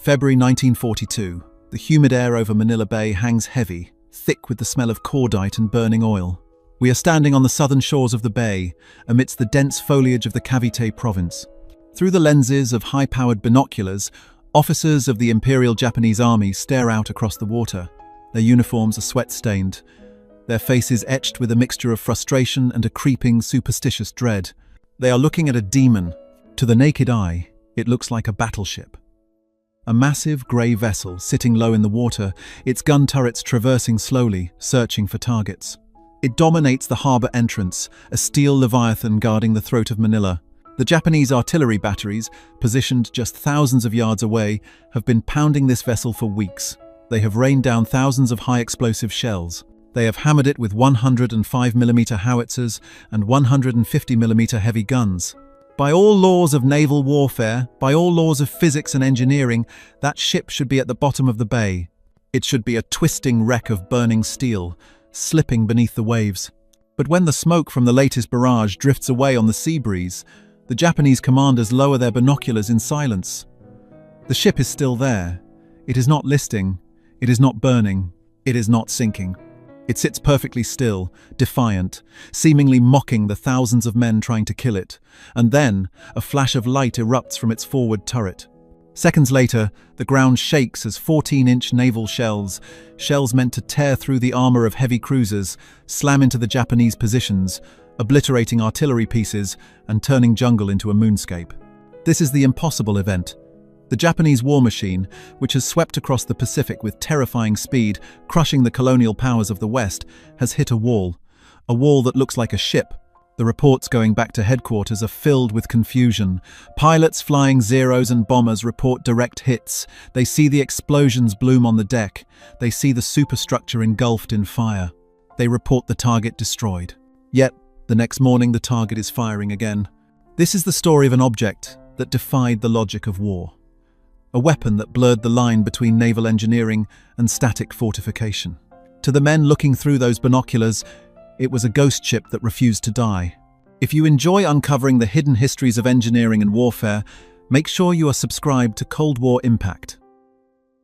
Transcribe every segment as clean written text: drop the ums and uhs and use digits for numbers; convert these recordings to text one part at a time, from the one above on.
February 1942. The humid air over Manila Bay hangs heavy, thick with the smell of cordite and burning oil. We are standing on the southern shores of the bay, amidst the dense foliage of the Cavite province. Through the lenses of high-powered binoculars, officers of the Imperial Japanese Army stare out across the water. Their uniforms are sweat-stained, their faces etched with a mixture of frustration and a creeping, superstitious dread. They are looking at a demon. To the naked eye, it looks like a battleship. A massive grey vessel sitting low in the water, its gun turrets traversing slowly, searching for targets. It dominates the harbour entrance, a steel leviathan guarding the throat of Manila. The Japanese artillery batteries, positioned just thousands of yards away, have been pounding this vessel for weeks. They have rained down thousands of high-explosive shells. They have hammered it with 105mm howitzers and 150mm heavy guns. By all laws of naval warfare, by all laws of physics and engineering, that ship should be at the bottom of the bay. It should be a twisting wreck of burning steel, slipping beneath the waves. But when the smoke from the latest barrage drifts away on the sea breeze, the Japanese commanders lower their binoculars in silence. The ship is still there. It is not listing. It is not burning. It is not sinking. It sits perfectly still, defiant, seemingly mocking the thousands of men trying to kill it. And then, a flash of light erupts from its forward turret. Seconds later, the ground shakes as 14-inch naval shells meant to tear through the armor of heavy cruisers, slam into the Japanese positions, obliterating artillery pieces and turning jungle into a moonscape. This is the impossible event. The Japanese war machine, which has swept across the Pacific with terrifying speed, crushing the colonial powers of the West, has hit a wall that looks like a ship. The reports going back to headquarters are filled with confusion. Pilots flying Zeros and bombers report direct hits. They see the explosions bloom on the deck. They see the superstructure engulfed in fire. They report the target destroyed. Yet, the next morning the target is firing again. This is the story of an object that defied the logic of war. A weapon that blurred the line between naval engineering and static fortification. To the men looking through those binoculars, it was a ghost ship that refused to die. If you enjoy uncovering the hidden histories of engineering and warfare, make sure you are subscribed to Cold War Impact.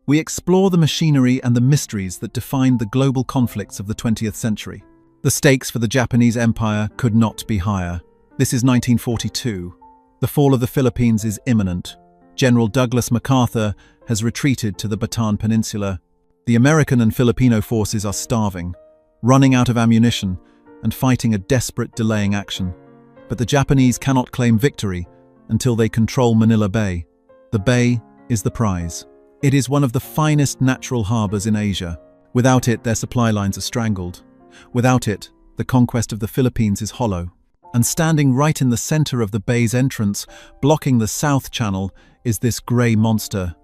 We explore the machinery and the mysteries that defined the global conflicts of the 20th century. The stakes for the Japanese Empire could not be higher. This is 1942. The fall of the Philippines is imminent. General Douglas MacArthur has retreated to the Bataan Peninsula. The American and Filipino forces are starving, running out of ammunition, and fighting a desperate delaying action. But the Japanese cannot claim victory until they control Manila Bay. The bay is the prize. It is one of the finest natural harbors in Asia. Without it, their supply lines are strangled. Without it, the conquest of the Philippines is hollow. And standing right in the center of the bay's entrance, blocking the South Channel, is this grey monster.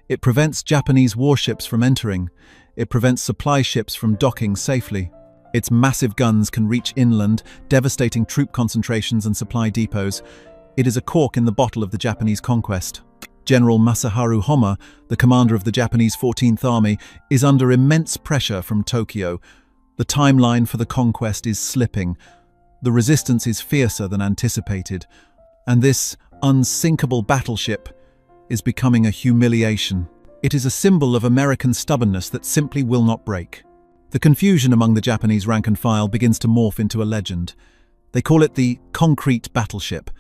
It prevents Japanese warships from entering. It prevents supply ships from docking safely. Its massive guns can reach inland, devastating troop concentrations and supply depots. It is a cork in the bottle of the Japanese conquest. General Masaharu Homma, the commander of the Japanese 14th Army, is under immense pressure from Tokyo. The timeline for the conquest is slipping. The resistance is fiercer than anticipated. And this unsinkable battleship is becoming a humiliation. It is a symbol of American stubbornness that simply will not break. The confusion among the Japanese rank and file begins to morph into a legend. They call it the concrete battleship.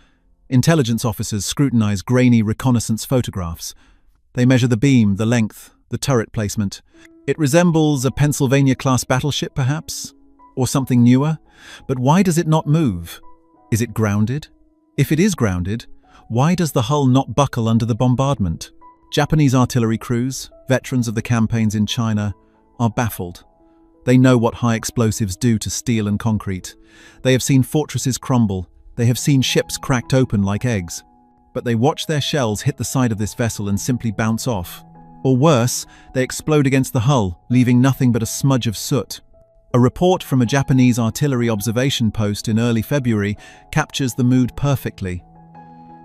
Intelligence officers scrutinize grainy reconnaissance photographs. They measure the beam, the length, the turret placement. It resembles a Pennsylvania-class battleship, perhaps? Or something newer? But why does it not move? Is it grounded? If it is grounded, why does the hull not buckle under the bombardment? Japanese artillery crews, veterans of the campaigns in China, are baffled. They know what high explosives do to steel and concrete. They have seen fortresses crumble. They have seen ships cracked open like eggs. But they watch their shells hit the side of this vessel and simply bounce off. Or worse, they explode against the hull, leaving nothing but a smudge of soot. A report from a Japanese artillery observation post in early February captures the mood perfectly.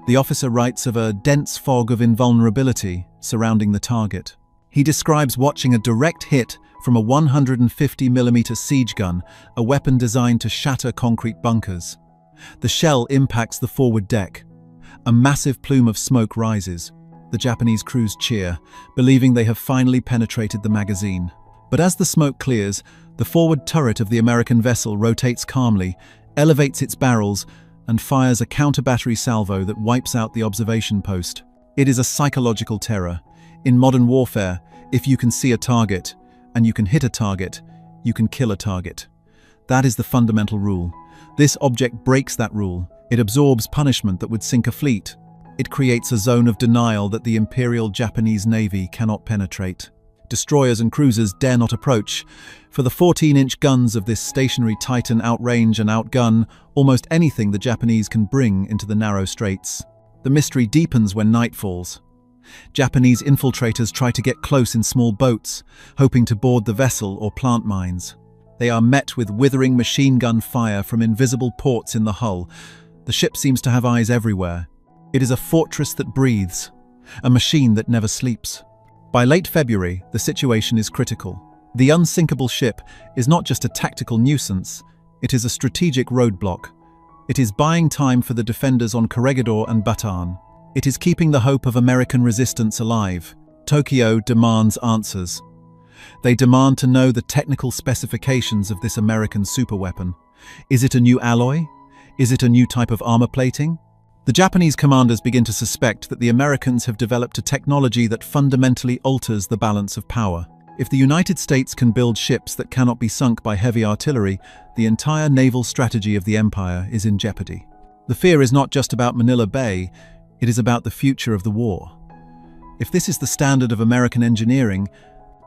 The officer writes of a dense fog of invulnerability surrounding the target. He describes watching a direct hit from a 150mm siege gun, a weapon designed to shatter concrete bunkers. The shell impacts the forward deck. A massive plume of smoke rises. The Japanese crews cheer, believing they have finally penetrated the magazine. But as the smoke clears, the forward turret of the American vessel rotates calmly, elevates its barrels, and fires a counter-battery salvo that wipes out the observation post. It is a psychological terror. In modern warfare, if you can see a target, and you can hit a target, you can kill a target. That is the fundamental rule. This object breaks that rule. It absorbs punishment that would sink a fleet. It creates a zone of denial that the Imperial Japanese Navy cannot penetrate. Destroyers and cruisers dare not approach, for the 14-inch guns of this stationary Titan outrange and outgun almost anything the Japanese can bring into the narrow straits. The mystery deepens when night falls. Japanese infiltrators try to get close in small boats, hoping to board the vessel or plant mines. They are met with withering machine gun fire from invisible ports in the hull. The ship seems to have eyes everywhere. It is a fortress that breathes, a machine that never sleeps. By late February, the situation is critical. The unsinkable ship is not just a tactical nuisance, it is a strategic roadblock. It is buying time for the defenders on Corregidor and Bataan. It is keeping the hope of American resistance alive. Tokyo demands answers. They demand to know the technical specifications of this American superweapon. Is it a new alloy? Is it a new type of armor plating? The Japanese commanders begin to suspect that the Americans have developed a technology that fundamentally alters the balance of power. If the United States can build ships that cannot be sunk by heavy artillery, the entire naval strategy of the empire is in jeopardy. The fear is not just about Manila Bay, it is about the future of the war. If this is the standard of American engineering,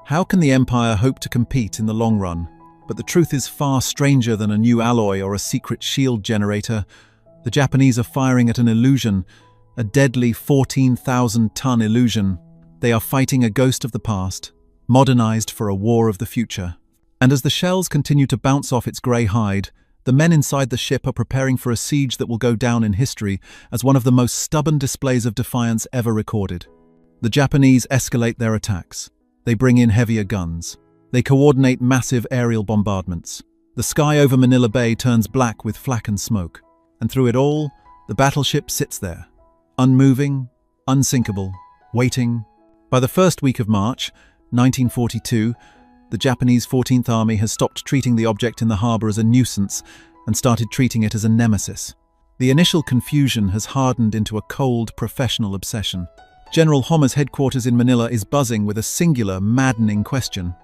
how can the empire hope to compete in the long run? But the truth is far stranger than a new alloy or a secret shield generator. The Japanese are firing at an illusion, a deadly 14,000-ton illusion. They are fighting a ghost of the past, modernized for a war of the future. And as the shells continue to bounce off its grey hide, the men inside the ship are preparing for a siege that will go down in history as one of the most stubborn displays of defiance ever recorded. The Japanese escalate their attacks. They bring in heavier guns. They coordinate massive aerial bombardments. The sky over Manila Bay turns black with flak and smoke. And through it all, the battleship sits there, unmoving, unsinkable, waiting. By the first week of March, 1942, the Japanese 14th Army has stopped treating the object in the harbour as a nuisance and started treating it as a nemesis. The initial confusion has hardened into a cold, professional obsession. General Hommer's headquarters in Manila is buzzing with a singular, maddening question.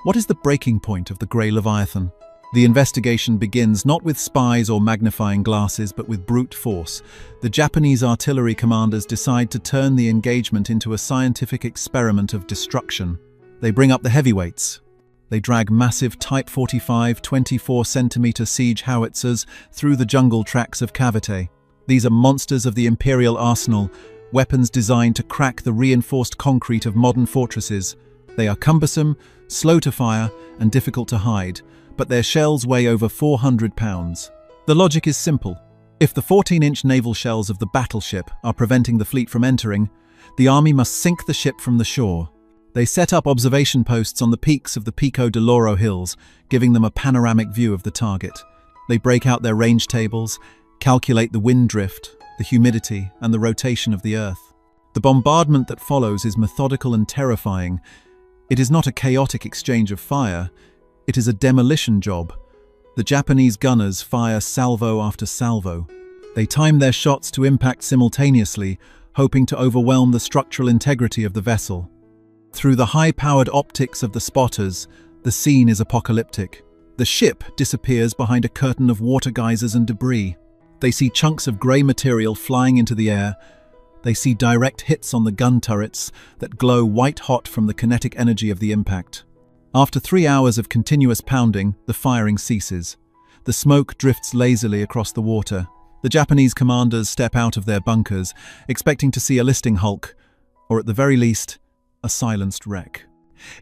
What is the breaking point of the Grey Leviathan? The investigation begins not with spies or magnifying glasses, but with brute force. The Japanese artillery commanders decide to turn the engagement into a scientific experiment of destruction. They bring up the heavyweights. They drag massive Type 45 24-centimeter siege howitzers through the jungle tracks of Cavite. These are monsters of the Imperial arsenal, weapons designed to crack the reinforced concrete of modern fortresses. They are cumbersome, slow to fire, and difficult to hide, but their shells weigh over 400 pounds. The logic is simple. If the 14-inch naval shells of the Battleship are preventing the fleet from entering, the army must sink the ship from the shore. They set up observation posts on the peaks of the Pico de Loro hills, giving them a panoramic view of the target. They break out their range tables, calculate the wind drift, the humidity, and the rotation of the Earth. The bombardment that follows is methodical and terrifying. It is not a chaotic exchange of fire, it is a demolition job. The Japanese gunners fire salvo after salvo. They time their shots to impact simultaneously, hoping to overwhelm the structural integrity of the vessel. Through the high-powered optics of the spotters, the scene is apocalyptic. The ship disappears behind a curtain of water geysers and debris. They see chunks of grey material flying into the air. They see direct hits on the gun turrets that glow white-hot from the kinetic energy of the impact. After 3 hours of continuous pounding, the firing ceases. The smoke drifts lazily across the water. The Japanese commanders step out of their bunkers, expecting to see a listing hulk, or at the very least, a silenced wreck.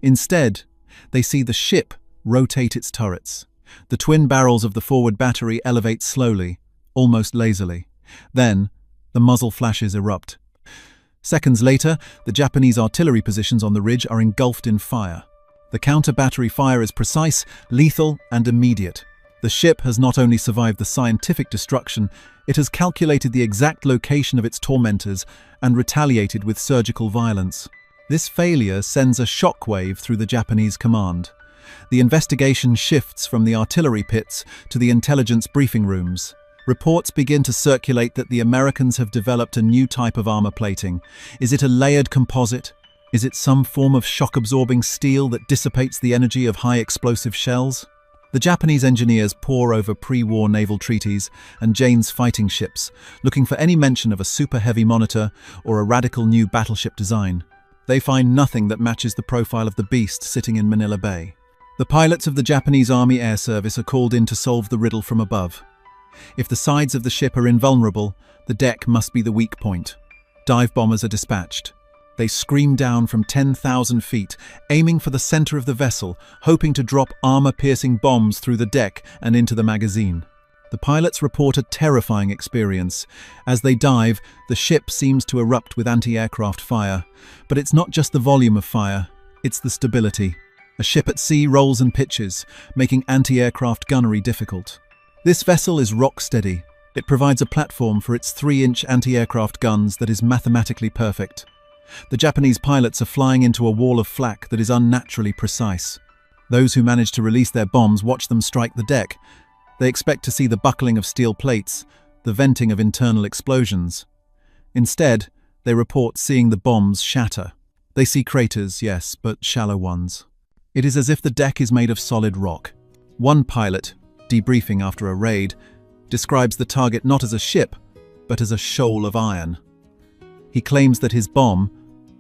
Instead, they see the ship rotate its turrets. The twin barrels of the forward battery elevate slowly, almost lazily. Then, the muzzle flashes erupt. Seconds later, the Japanese artillery positions on the ridge are engulfed in fire. The counter-battery fire is precise, lethal, and immediate. The ship has not only survived the scientific destruction, it has calculated the exact location of its tormentors and retaliated with surgical violence. This failure sends a shockwave through the Japanese command. The investigation shifts from the artillery pits to the intelligence briefing rooms. Reports begin to circulate that the Americans have developed a new type of armor plating. Is it a layered composite? Is it some form of shock-absorbing steel that dissipates the energy of high-explosive shells? The Japanese engineers pore over pre-war naval treaties and Jane's fighting ships, looking for any mention of a super-heavy monitor or a radical new battleship design. They find nothing that matches the profile of the beast sitting in Manila Bay. The pilots of the Japanese Army Air Service are called in to solve the riddle from above. If the sides of the ship are invulnerable, the deck must be the weak point. Dive bombers are dispatched. They scream down from 10,000 feet, aiming for the center of the vessel, hoping to drop armor-piercing bombs through the deck and into the magazine. The pilots report a terrifying experience. As they dive, the ship seems to erupt with anti-aircraft fire. But it's not just the volume of fire, it's the stability. A ship at sea rolls and pitches, making anti-aircraft gunnery difficult. This vessel is rock-steady. It provides a platform for its 3-inch anti-aircraft guns that is mathematically perfect. The Japanese pilots are flying into a wall of flak that is unnaturally precise. Those who manage to release their bombs watch them strike the deck. They expect to see the buckling of steel plates, the venting of internal explosions. Instead, they report seeing the bombs shatter. They see craters, yes, but shallow ones. It is as if the deck is made of solid rock. One pilot, debriefing after a raid, describes the target not as a ship, but as a shoal of iron. He claims that his bomb,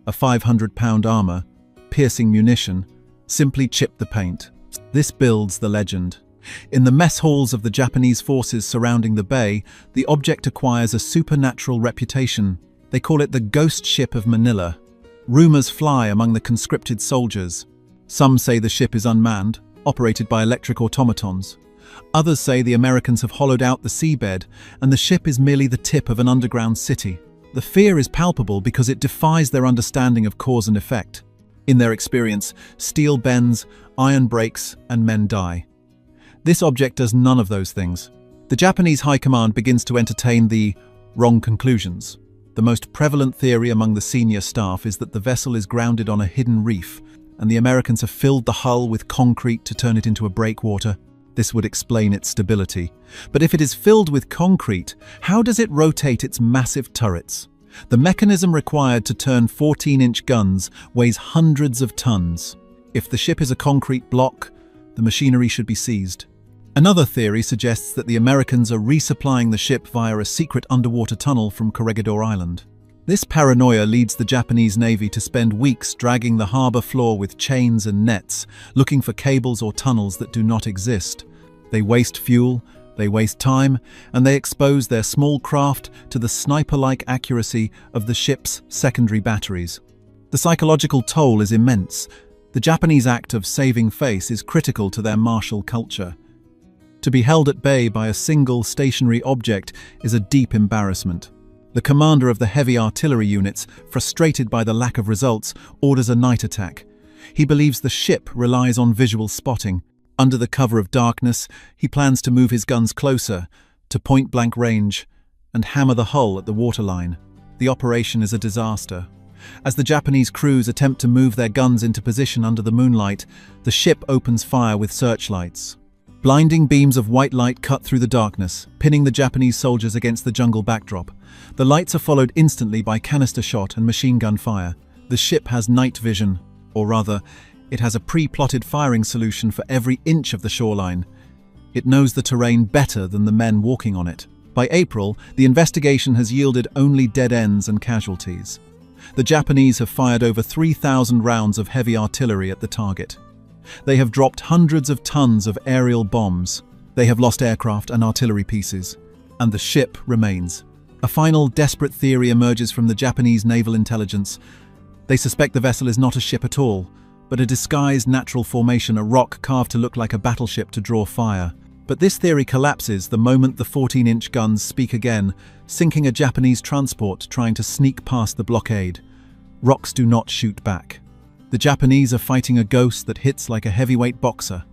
a 500-pound armor, piercing munition, simply chipped the paint. This builds the legend. In the mess halls of the Japanese forces surrounding the bay, the object acquires a supernatural reputation. They call it the ghost ship of Manila. Rumors fly among the conscripted soldiers. Some say the ship is unmanned, operated by electric automatons. Others say the Americans have hollowed out the seabed and the ship is merely the tip of an underground city. The fear is palpable because it defies their understanding of cause and effect. In their experience, steel bends, iron breaks, and men die. This object does none of those things. The Japanese High Command begins to entertain the wrong conclusions. The most prevalent theory among the senior staff is that the vessel is grounded on a hidden reef, and the Americans have filled the hull with concrete to turn it into a breakwater. This would explain its stability. But if it is filled with concrete, how does it rotate its massive turrets? The mechanism required to turn 14-inch guns weighs hundreds of tons. If the ship is a concrete block, the machinery should be seized. Another theory suggests that the Americans are resupplying the ship via a secret underwater tunnel from Corregidor Island. This paranoia leads the Japanese Navy to spend weeks dragging the harbor floor with chains and nets, looking for cables or tunnels that do not exist. They waste fuel, they waste time, and they expose their small craft to the sniper-like accuracy of the ship's secondary batteries. The psychological toll is immense. The Japanese act of saving face is critical to their martial culture. To be held at bay by a single stationary object is a deep embarrassment. The commander of the heavy artillery units, frustrated by the lack of results, orders a night attack. He believes the ship relies on visual spotting. Under the cover of darkness, he plans to move his guns closer, to point-blank range, and hammer the hull at the waterline. The operation is a disaster. As the Japanese crews attempt to move their guns into position under the moonlight, the ship opens fire with searchlights. Blinding beams of white light cut through the darkness, pinning the Japanese soldiers against the jungle backdrop. The lights are followed instantly by canister shot and machine gun fire. The ship has night vision, or rather, it has a pre-plotted firing solution for every inch of the shoreline. It knows the terrain better than the men walking on it. By April, the investigation has yielded only dead ends and casualties. The Japanese have fired over 3,000 rounds of heavy artillery at the target. They have dropped hundreds of tons of aerial bombs. They have lost aircraft and artillery pieces. And the ship remains. A final desperate theory emerges from the Japanese naval intelligence. They suspect the vessel is not a ship at all, but a disguised natural formation, a rock carved to look like a battleship to draw fire. But this theory collapses the moment the 14-inch guns speak again, sinking a Japanese transport trying to sneak past the blockade. Rocks do not shoot back. The Japanese are fighting a ghost that hits like a heavyweight boxer.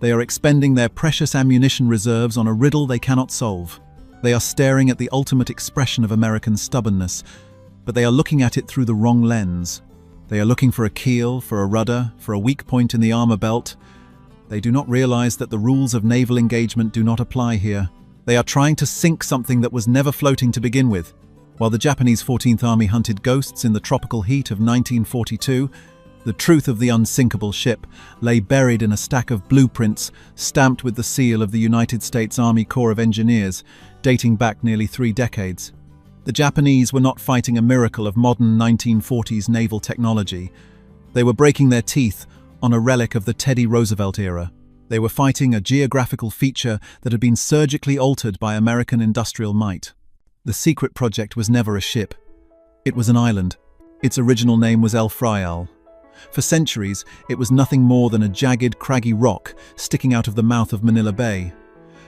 They are expending their precious ammunition reserves on a riddle they cannot solve. They are staring at the ultimate expression of American stubbornness, but they are looking at it through the wrong lens. They are looking for a keel, for a rudder, for a weak point in the armor belt. They do not realize that the rules of naval engagement do not apply here. They are trying to sink something that was never floating to begin with. While the Japanese 14th Army hunted ghosts in the tropical heat of 1942, the truth of the unsinkable ship lay buried in a stack of blueprints stamped with the seal of the United States Army Corps of Engineers, dating back nearly 3 decades. The Japanese were not fighting a miracle of modern 1940s naval technology. They were breaking their teeth on a relic of the Teddy Roosevelt era. They were fighting a geographical feature that had been surgically altered by American industrial might. The secret project was never a ship. It was an island. Its original name was El Frial. For centuries, it was nothing more than a jagged, craggy rock sticking out of the mouth of Manila Bay,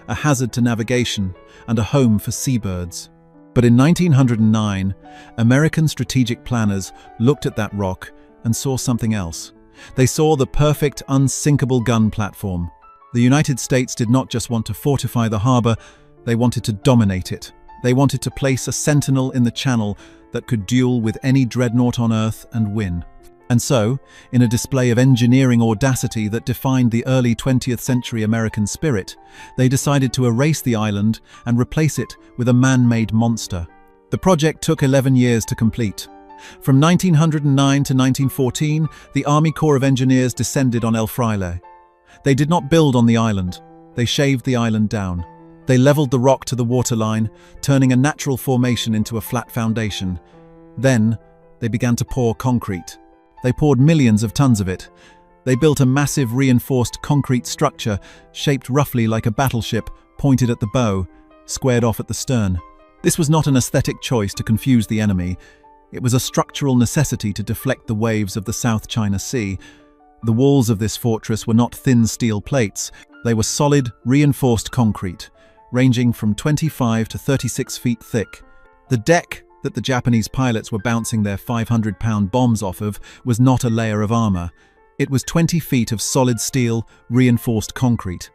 a hazard to navigation and a home for seabirds. But in 1909, American strategic planners looked at that rock and saw something else. They saw the perfect, unsinkable gun platform. The United States did not just want to fortify the harbor, they wanted to dominate it. They wanted to place a sentinel in the channel that could duel with any dreadnought on Earth and win. And so, in a display of engineering audacity that defined the early 20th century American spirit, they decided to erase the island and replace it with a man-made monster. The project took 11 years to complete. From 1909 to 1914, the Army Corps of Engineers descended on El Fraile. They did not build on the island. They shaved the island down. They leveled the rock to the waterline, turning a natural formation into a flat foundation. Then, they began to pour concrete. They poured millions of tons of it. They built a massive reinforced concrete structure shaped roughly like a battleship, pointed at the bow, squared off at the stern. This was not an aesthetic choice to confuse the enemy. It was a structural necessity to deflect the waves of the South China Sea. The walls of this fortress were not thin steel plates. They were solid, reinforced concrete, ranging from 25 to 36 feet thick. The deck that the Japanese pilots were bouncing their 500-pound bombs off of was not a layer of armor. It was 20 feet of solid steel, reinforced concrete.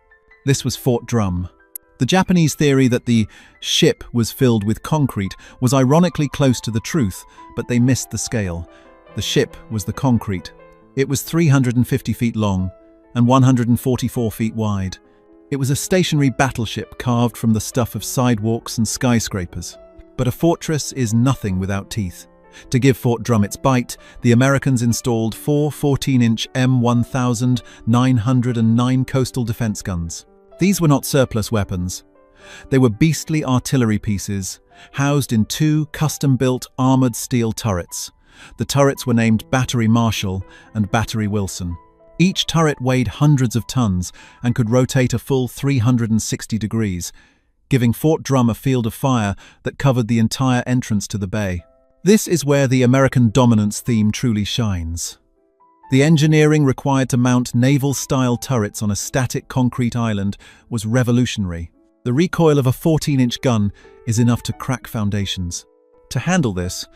This was Fort Drum. The Japanese theory that the ship was filled with concrete was ironically close to the truth, but they missed the scale. The ship was the concrete. It was 350 feet long and 144 feet wide. It was a stationary battleship carved from the stuff of sidewalks and skyscrapers. But a fortress is nothing without teeth. To give Fort Drum its bite, the Americans installed 4 14-inch M1909 coastal defense guns. These were not surplus weapons. They were beastly artillery pieces, housed in 2 custom-built armored steel turrets. The turrets were named Battery Marshall and Battery Wilson. Each turret weighed hundreds of tons and could rotate a full 360 degrees, giving Fort Drum a field of fire that covered the entire entrance to the bay. This is where the American dominance theme truly shines. The engineering required to mount naval-style turrets on a static concrete island was revolutionary. The recoil of a 14-inch gun is enough to crack foundations. To handle this,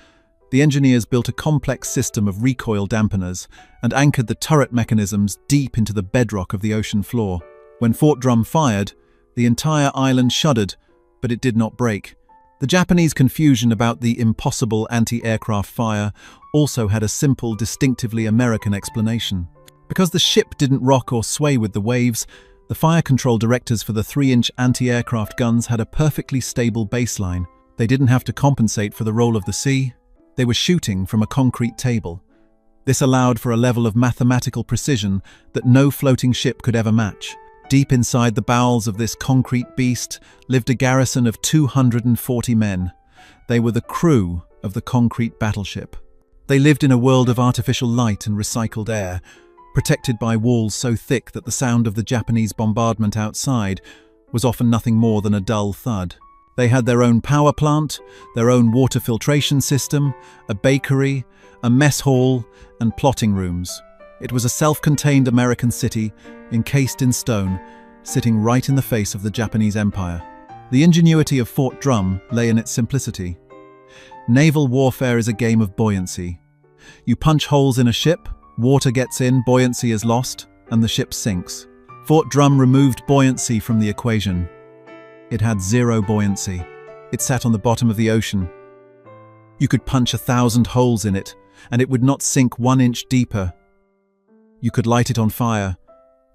the engineers built a complex system of recoil dampeners and anchored the turret mechanisms deep into the bedrock of the ocean floor. When Fort Drum fired, the entire island shuddered, but it did not break. The Japanese confusion about the impossible anti-aircraft fire also had a simple, distinctively American explanation. Because the ship didn't rock or sway with the waves, the fire control directors for the 3-inch anti-aircraft guns had a perfectly stable baseline. They didn't have to compensate for the roll of the sea. They were shooting from a concrete table. This allowed for a level of mathematical precision that no floating ship could ever match. Deep inside the bowels of this concrete beast lived a garrison of 240 men. They were the crew of the concrete battleship. They lived in a world of artificial light and recycled air, protected by walls so thick that the sound of the Japanese bombardment outside was often nothing more than a dull thud. They had their own power plant, their own water filtration system, a bakery, a mess hall, and plotting rooms. It was a self-contained American city, encased in stone, sitting right in the face of the Japanese Empire. The ingenuity of Fort Drum lay in its simplicity. Naval warfare is a game of buoyancy. You punch holes in a ship, water gets in, buoyancy is lost, and the ship sinks. Fort Drum removed buoyancy from the equation. It had zero buoyancy. It sat on the bottom of the ocean. You could punch 1,000 holes in it, and it would not sink 1 inch deeper. You could light it on fire,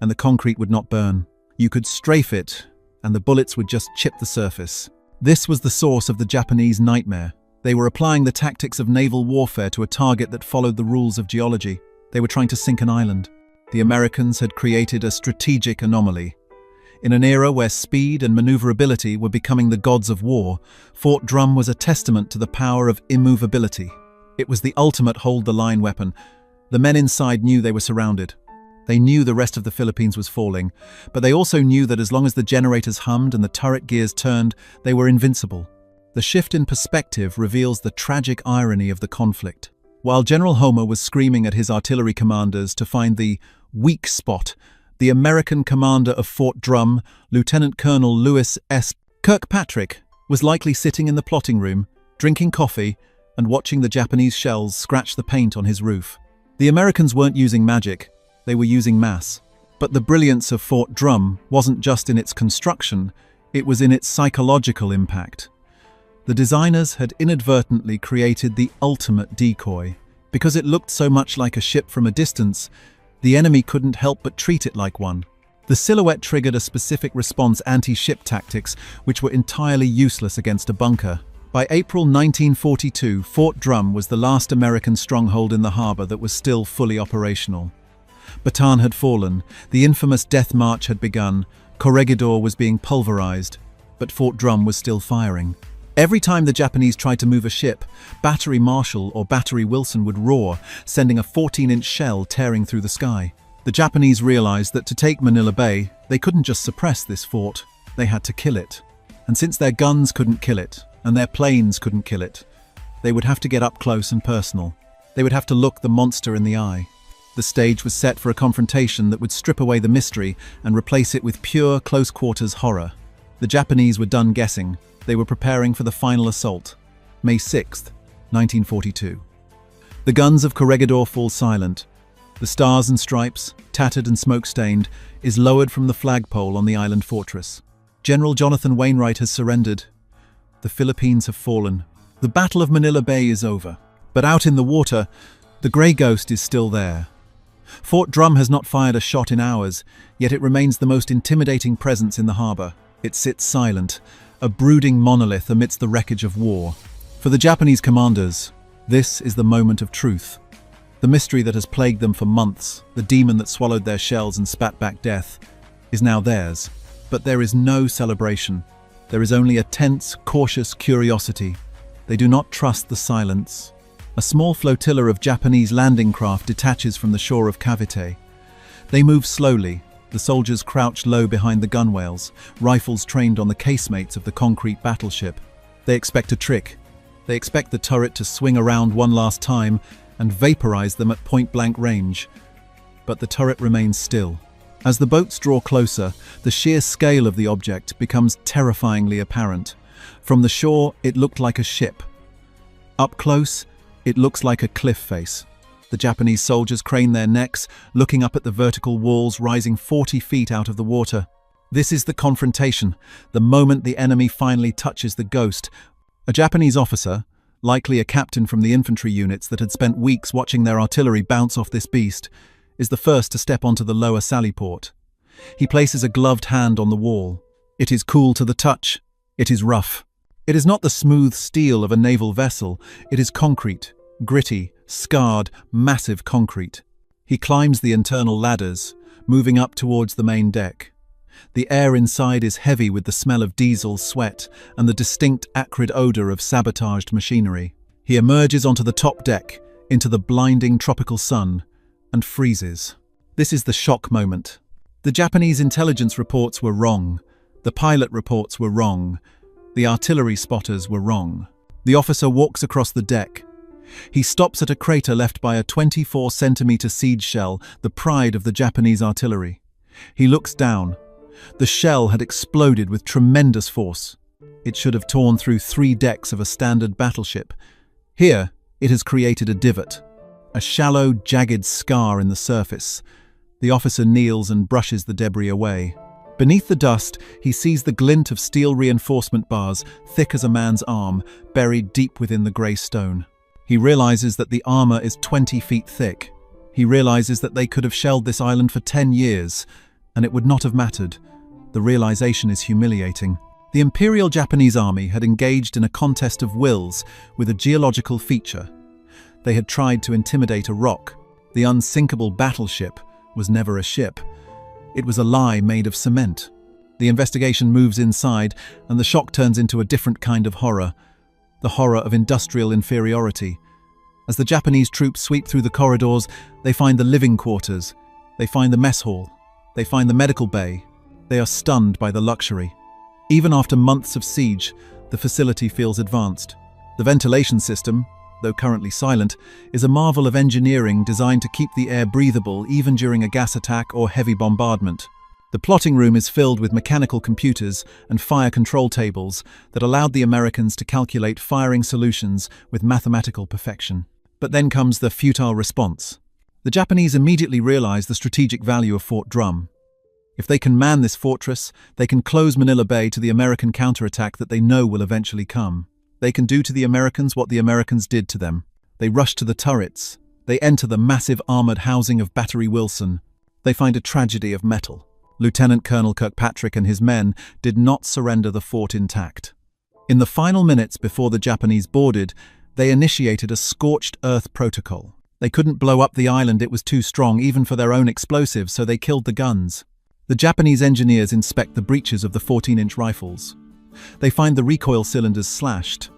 and the concrete would not burn. You could strafe it, and the bullets would just chip the surface. This was the source of the Japanese nightmare. They were applying the tactics of naval warfare to a target that followed the rules of geology. They were trying to sink an island. The Americans had created a strategic anomaly. In an era where speed and maneuverability were becoming the gods of war, Fort Drum was a testament to the power of immovability. It was the ultimate hold-the-line weapon. The men inside knew they were surrounded. They knew the rest of the Philippines was falling, but they also knew that as long as the generators hummed and the turret gears turned, they were invincible. The shift in perspective reveals the tragic irony of the conflict. While General Homer was screaming at his artillery commanders to find the weak spot, the American commander of Fort Drum, Lieutenant Colonel Lewis S. Kirkpatrick, was likely sitting in the plotting room, drinking coffee, and watching the Japanese shells scratch the paint on his roof. The Americans weren't using magic, they were using mass. But the brilliance of Fort Drum wasn't just in its construction, it was in its psychological impact. The designers had inadvertently created the ultimate decoy. Because it looked so much like a ship from a distance, the enemy couldn't help but treat it like one. The silhouette triggered a specific response anti-ship tactics, which were entirely useless against a bunker. By April 1942, Fort Drum was the last American stronghold in the harbor that was still fully operational. Bataan had fallen, the infamous Death March had begun, Corregidor was being pulverized, but Fort Drum was still firing. Every time the Japanese tried to move a ship, Battery Marshall or Battery Wilson would roar, sending a 14-inch shell tearing through the sky. The Japanese realized that to take Manila Bay, they couldn't just suppress this fort, they had to kill it. And since their guns couldn't kill it, and their planes couldn't kill it, they would have to get up close and personal. They would have to look the monster in the eye. The stage was set for a confrontation that would strip away the mystery and replace it with pure close-quarters horror. The Japanese were done guessing. They were preparing for the final assault. May 6, 1942. The guns of Corregidor fall silent. The Stars and Stripes, tattered and smoke-stained, is lowered from the flagpole on the island fortress. General Jonathan Wainwright has surrendered. The Philippines have fallen. The Battle of Manila Bay is over. But out in the water, the grey ghost is still there. Fort Drum has not fired a shot in hours, yet it remains the most intimidating presence in the harbour. It sits silent, a brooding monolith amidst the wreckage of war. For the Japanese commanders, this is the moment of truth. The mystery that has plagued them for months, the demon that swallowed their shells and spat back death, is now theirs. But there is no celebration. There is only a tense, cautious curiosity. They do not trust the silence. A small flotilla of Japanese landing craft detaches from the shore of Cavite. They move slowly. The soldiers crouch low behind the gunwales, rifles trained on the casemates of the concrete battleship. They expect a trick. They expect the turret to swing around one last time and vaporize them at point-blank range. But the turret remains still. As the boats draw closer, the sheer scale of the object becomes terrifyingly apparent. From the shore, it looked like a ship. Up close, it looks like a cliff face. The Japanese soldiers crane their necks, looking up at the vertical walls rising 40 feet out of the water. This is the confrontation, the moment the enemy finally touches the ghost. A Japanese officer, likely a captain from the infantry units that had spent weeks watching their artillery bounce off this beast, is the first to step onto the lower sallyport. He places a gloved hand on the wall. It is cool to the touch. It is rough. It is not the smooth steel of a naval vessel. It is concrete, gritty, scarred, massive concrete. He climbs the internal ladders, moving up towards the main deck. The air inside is heavy with the smell of diesel, sweat, and the distinct acrid odor of sabotaged machinery. He emerges onto the top deck, into the blinding tropical sun, and freezes. This is the shock moment. The Japanese intelligence reports were wrong. The pilot reports were wrong. The artillery spotters were wrong. The officer walks across the deck. He stops at a crater left by a 24-centimeter siege shell, the pride of the Japanese artillery. He looks down. The shell had exploded with tremendous force. It should have torn through 3 decks of a standard battleship. Here, it has created a divot, a shallow, jagged scar in the surface. The officer kneels and brushes the debris away. Beneath the dust, he sees the glint of steel reinforcement bars, thick as a man's arm, buried deep within the grey stone. He realizes that the armor is 20 feet thick. He realizes that they could have shelled this island for 10 years, and it would not have mattered. The realization is humiliating. The Imperial Japanese Army had engaged in a contest of wills with a geological feature. They had tried to intimidate a rock. The unsinkable Battleship was never a ship. It was a lie made of cement. The investigation moves inside, and the shock turns into a different kind of horror. The horror of industrial inferiority. As the Japanese troops sweep through the corridors, they find the living quarters. They find the mess hall. They find the medical bay. They are stunned by the luxury. Even after months of siege, the facility feels advanced. The ventilation system, though currently silent, is a marvel of engineering designed to keep the air breathable even during a gas attack or heavy bombardment. The plotting room is filled with mechanical computers and fire control tables that allowed the Americans to calculate firing solutions with mathematical perfection. But then comes the futile response. The Japanese immediately realize the strategic value of Fort Drum. If they can man this fortress, they can close Manila Bay to the American counterattack that they know will eventually come. They can do to the Americans what the Americans did to them. They rush to the turrets. They enter the massive armored housing of Battery Wilson. They find a tragedy of metal. Lieutenant Colonel Kirkpatrick and his men did not surrender the fort intact. In the final minutes before the Japanese boarded, they initiated a scorched earth protocol. They couldn't blow up the island, it was too strong even for their own explosives, so they killed the guns. The Japanese engineers inspect the breeches of the 14-inch rifles. They find the recoil cylinders slashed.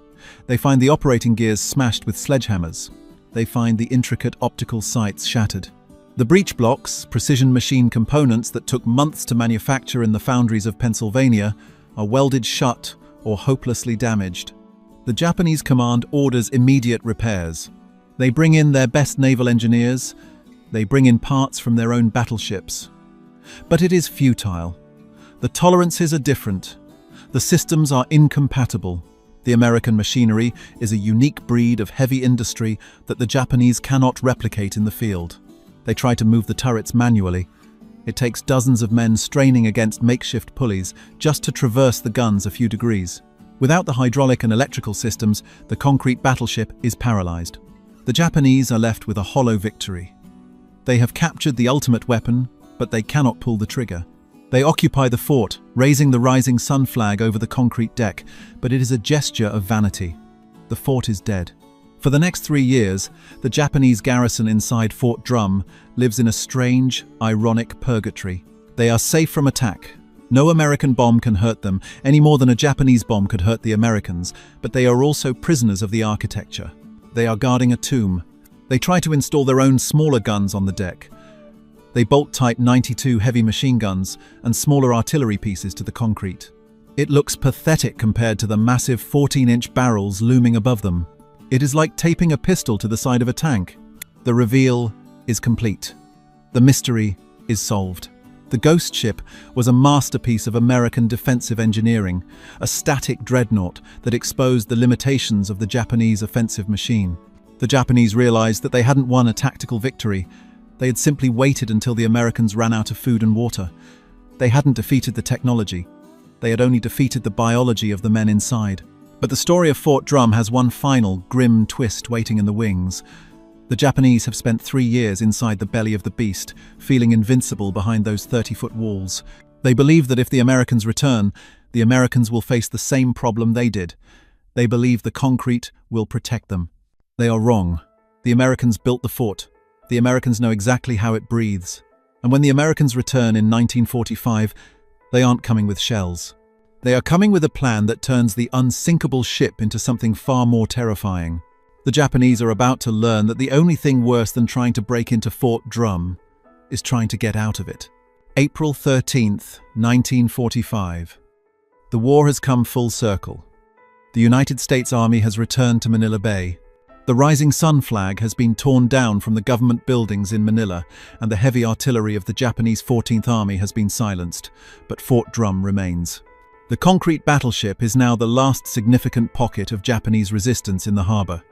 They find the operating gears smashed with sledgehammers. They find the intricate optical sights shattered. The breech blocks, precision machine components that took months to manufacture in the foundries of Pennsylvania, are welded shut or hopelessly damaged. The Japanese command orders immediate repairs. They bring in their best naval engineers. They bring in parts from their own battleships. But it is futile. The tolerances are different. The systems are incompatible. The American machinery is a unique breed of heavy industry that the Japanese cannot replicate in the field. They try to move the turrets manually. It takes dozens of men straining against makeshift pulleys just to traverse the guns a few degrees. Without the hydraulic and electrical systems, the concrete battleship is paralyzed. The Japanese are left with a hollow victory. They have captured the ultimate weapon, but they cannot pull the trigger. They occupy the fort, raising the rising sun flag over the concrete deck, but it is a gesture of vanity. The fort is dead. For the next 3 years, the Japanese garrison inside Fort Drum lives in a strange, ironic purgatory. They are safe from attack. No American bomb can hurt them, any more than a Japanese bomb could hurt the Americans, but they are also prisoners of the architecture. They are guarding a tomb. They try to install their own smaller guns on the deck. They bolt Type 92 heavy machine guns and smaller artillery pieces to the concrete. It looks pathetic compared to the massive 14-inch barrels looming above them. It is like taping a pistol to the side of a tank. The reveal is complete. The mystery is solved. The Ghost Ship was a masterpiece of American defensive engineering, a static dreadnought that exposed the limitations of the Japanese offensive machine. The Japanese realized that they hadn't won a tactical victory. They had simply waited until the Americans ran out of food and water. They hadn't defeated the technology. They had only defeated the biology of the men inside. But the story of Fort Drum has one final, grim twist waiting in the wings. The Japanese have spent 3 years inside the belly of the beast, feeling invincible behind those 30-foot walls. They believe that if the Americans return, the Americans will face the same problem they did. They believe the concrete will protect them. They are wrong. The Americans built the fort. The Americans know exactly how it breathes. And when the Americans return in 1945, they aren't coming with shells. They are coming with a plan that turns the unsinkable ship into something far more terrifying. The Japanese are about to learn that the only thing worse than trying to break into Fort Drum is trying to get out of it. April 13th, 1945. The war has come full circle. The United States Army has returned to Manila Bay. The rising sun flag has been torn down from the government buildings in Manila, and the heavy artillery of the Japanese 14th Army has been silenced, but Fort Drum remains. The concrete battleship is now the last significant pocket of Japanese resistance in the harbour.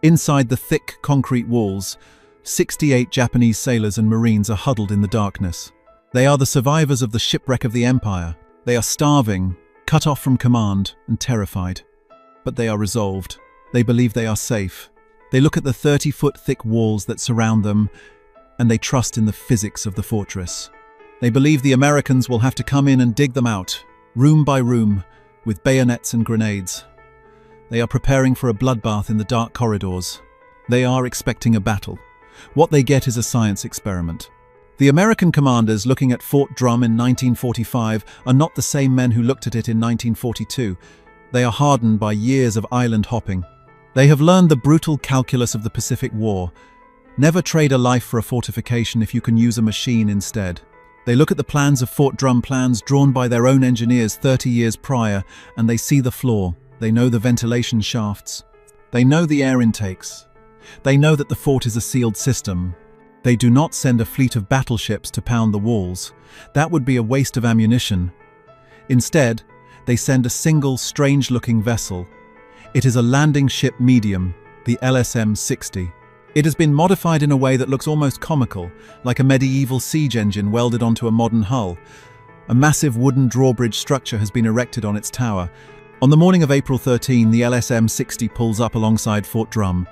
Inside the thick concrete walls, 68 Japanese sailors and Marines are huddled in the darkness. They are the survivors of the shipwreck of the Empire. They are starving, cut off from command, and terrified. But they are resolved. They believe they are safe. They look at the 30-foot thick walls that surround them, and they trust in the physics of the fortress. They believe the Americans will have to come in and dig them out, room by room, with bayonets and grenades. They are preparing for a bloodbath in the dark corridors. They are expecting a battle. What they get is a science experiment. The American commanders looking at Fort Drum in 1945 are not the same men who looked at it in 1942. They are hardened by years of island hopping. They have learned the brutal calculus of the Pacific War. Never trade a life for a fortification if you can use a machine instead. They look at the plans of Fort Drum, plans drawn by their own engineers 30 years prior, and they see the flaw. They know the ventilation shafts. They know the air intakes. They know that the fort is a sealed system. They do not send a fleet of battleships to pound the walls. That would be a waste of ammunition. Instead, they send a single, strange-looking vessel. It is a landing ship medium, the LSM-60. It has been modified in a way that looks almost comical, like a medieval siege engine welded onto a modern hull. A massive wooden drawbridge structure has been erected on its tower. On the morning of April 13, the LSM-60 pulls up alongside Fort Drum.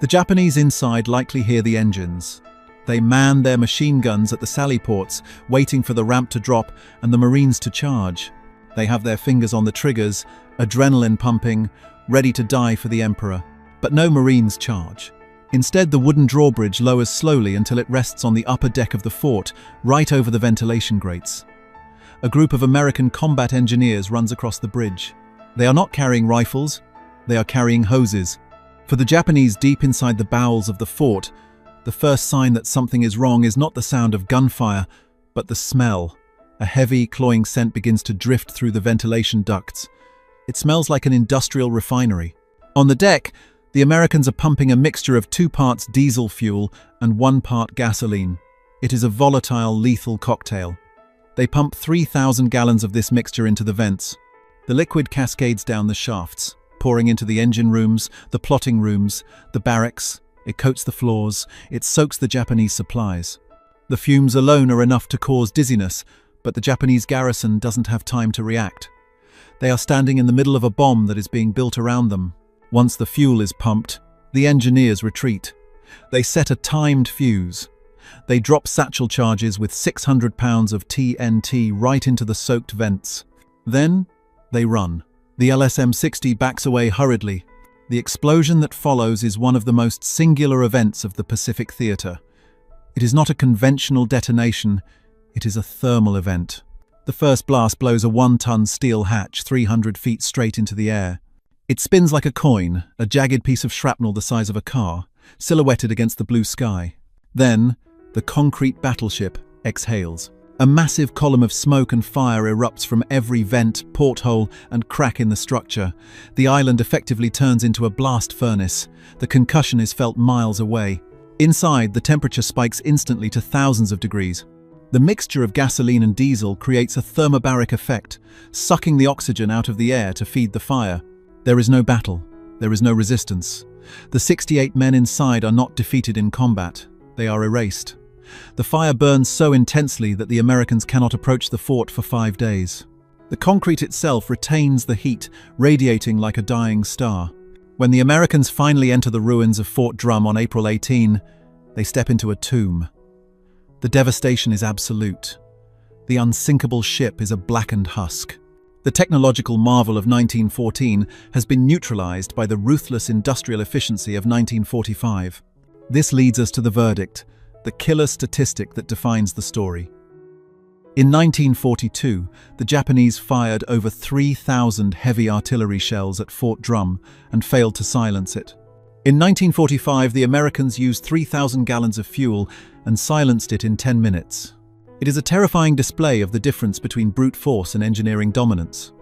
The Japanese inside likely hear the engines. They man their machine guns at the sally ports, waiting for the ramp to drop and the Marines to charge. They have their fingers on the triggers, adrenaline pumping, ready to die for the Emperor. But no Marines charge. Instead, the wooden drawbridge lowers slowly until it rests on the upper deck of the fort, right over the ventilation grates. A group of American combat engineers runs across the bridge. They are not carrying rifles, they are carrying hoses. For the Japanese deep inside the bowels of the fort, the first sign that something is wrong is not the sound of gunfire, but the smell. A heavy, cloying scent begins to drift through the ventilation ducts. It smells like an industrial refinery. On the deck, the Americans are pumping a mixture of 2 parts diesel fuel and 1 part gasoline. It is a volatile, lethal cocktail. They pump 3,000 gallons of this mixture into the vents. The liquid cascades down the shafts, pouring into the engine rooms, the plotting rooms, the barracks. It coats the floors, it soaks the Japanese supplies. The fumes alone are enough to cause dizziness, but the Japanese garrison doesn't have time to react. They are standing in the middle of a bomb that is being built around them. Once the fuel is pumped, the engineers retreat. They set a timed fuse. They drop satchel charges with 600 pounds of TNT right into the soaked vents. Then, they run. The LSM-60 backs away hurriedly. The explosion that follows is one of the most singular events of the Pacific Theater. It is not a conventional detonation, it is a thermal event. The first blast blows a 1-ton steel hatch 300 feet straight into the air. It spins like a coin, a jagged piece of shrapnel the size of a car, silhouetted against the blue sky. Then, the concrete battleship exhales. A massive column of smoke and fire erupts from every vent, porthole, and crack in the structure. The island effectively turns into a blast furnace. The concussion is felt miles away. Inside, the temperature spikes instantly to thousands of degrees. The mixture of gasoline and diesel creates a thermobaric effect, sucking the oxygen out of the air to feed the fire. There is no battle. There is no resistance. The 68 men inside are not defeated in combat. They are erased. The fire burns so intensely that the Americans cannot approach the fort for 5 days. The concrete itself retains the heat, radiating like a dying star. When the Americans finally enter the ruins of Fort Drum on April 18, they step into a tomb. The devastation is absolute. The unsinkable ship is a blackened husk. The technological marvel of 1914 has been neutralized by the ruthless industrial efficiency of 1945. This leads us to the verdict, the killer statistic that defines the story. In 1942, the Japanese fired over 3,000 heavy artillery shells at Fort Drum and failed to silence it. In 1945, the Americans used 3,000 gallons of fuel and silenced it in 10 minutes. It is a terrifying display of the difference between brute force and engineering dominance.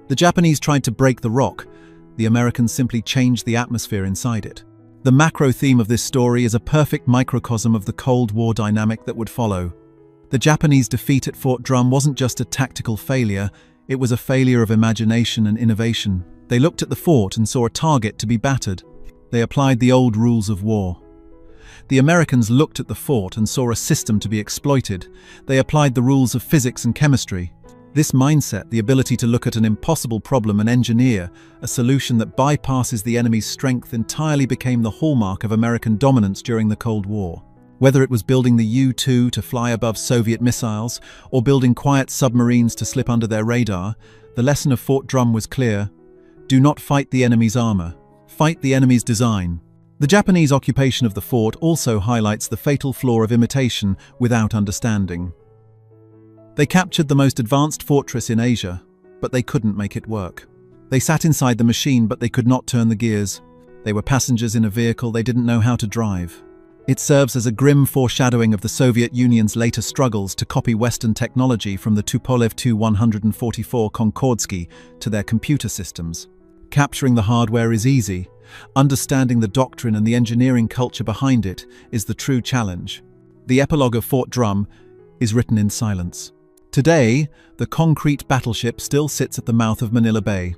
The Japanese tried to break the rock. The Americans simply changed the atmosphere inside it. The macro theme of this story is a perfect microcosm of the Cold War dynamic that would follow. The Japanese defeat at Fort Drum wasn't just a tactical failure, it was a failure of imagination and innovation. They looked at the fort and saw a target to be battered. They applied the old rules of war. The Americans looked at the fort and saw a system to be exploited. They applied the rules of physics and chemistry. This mindset, the ability to look at an impossible problem and engineer a solution that bypasses the enemy's strength, entirely became the hallmark of American dominance during the Cold War. Whether it was building the U-2 to fly above Soviet missiles or building quiet submarines to slip under their radar, the lesson of Fort Drum was clear: do not fight the enemy's armor, fight the enemy's design. The Japanese occupation of the fort also highlights the fatal flaw of imitation without understanding. They captured the most advanced fortress in Asia, but they couldn't make it work. They sat inside the machine, but they could not turn the gears. They were passengers in a vehicle they didn't know how to drive. It serves as a grim foreshadowing of the Soviet Union's later struggles to copy Western technology from the Tupolev Tu-144 Konkordsky to their computer systems. Capturing the hardware is easy. Understanding the doctrine and the engineering culture behind it is the true challenge. The epilogue of Fort Drum is written in silence. Today, the concrete battleship still sits at the mouth of Manila Bay.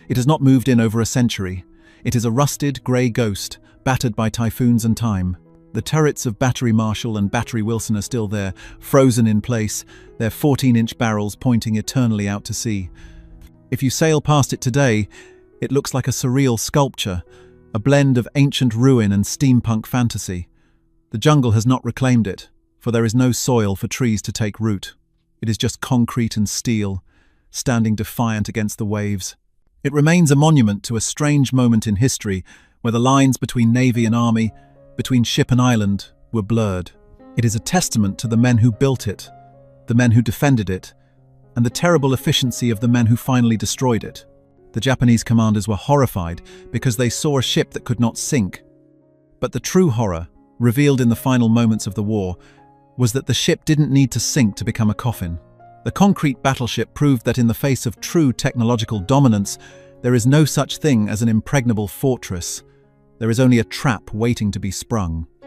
It has not moved in over a century. It is a rusted, grey ghost, battered by typhoons and time. The turrets of Battery Marshall and Battery Wilson are still there, frozen in place, their 14-inch barrels pointing eternally out to sea. If you sail past it today, it looks like a surreal sculpture, a blend of ancient ruin and steampunk fantasy. The jungle has not reclaimed it, for there is no soil for trees to take root. It is just concrete and steel, standing defiant against the waves. It remains a monument to a strange moment in history where the lines between navy and army, between ship and island, were blurred. It is a testament to the men who built it, the men who defended it, and the terrible efficiency of the men who finally destroyed it. The Japanese commanders were horrified because they saw a ship that could not sink. But the true horror, revealed in the final moments of the war, was that the ship didn't need to sink to become a coffin. The concrete battleship proved that in the face of true technological dominance, there is no such thing as an impregnable fortress. There is only a trap waiting to be sprung.